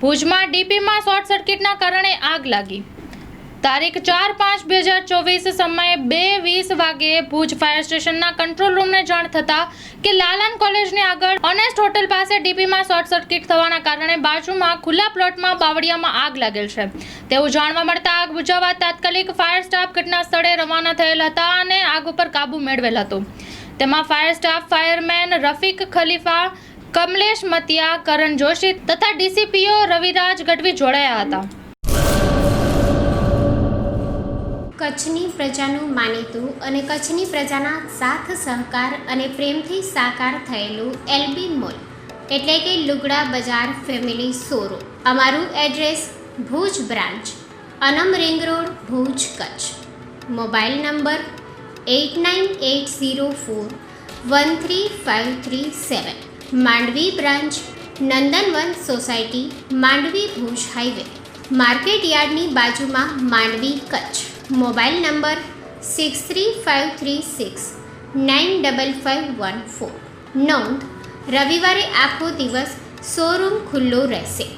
ભુજમાં ડીપીમાં શોર્ટ સર્કિટના કારણે આગ લાગી. તારીખ 4/5/2024 સમયે 2:20 વાગ્યે ભુજ ફાયર સ્ટેશનના કંટ્રોલ રૂમને જાણ થતાં કે લાલન કોલેજની આગળ ઓનેસ્ટ હોટલ પાસે ડીપીમાં શોર્ટ સર્કિટ થવાના કારણે બાજુમાં ખુલ્લા પ્લોટમાં બાવળિયામાં આગ લાગેલ છે તેવું જાણવા મળતા આગ બુઝાવવા તાત્કાલિક ફાયર સ્ટાફ ઘટના સ્થળે રવાના થયેલ હતા અને આગ ઉપર કાબુ મેળવેલ હતો. તેમાં ફાયર સ્ટાફ ફાયરમેન રફીક ખલીફા, કમલેશ મતિયા, કરણ જોશી તથા ડીસીપીઓ રવિરાજ ગઢવી જોડાયા હતા. કચ્છની પ્રજાનું માનીતું અને કચ્છની પ્રજાના સાથ સહકાર અને પ્રેમથી સાકાર થયેલું એલબી મોલ એટલે કે લુગડા બજાર ફેમિલી શોરૂમ. અમારું address Bhuj branch, Anam ring road, Bhuj, Kutch. Mobile number 8980413537. Mandvi branch, Nandanvan society, Mandvi, Bhuj highway, market યાર્ડની બાજુમાં, માંડવી, કચ્છ. Mobile number 6353695514. નોંધ: રવિવારે આખો દિવસ શોરૂમ ખુલ્લો રહેશે.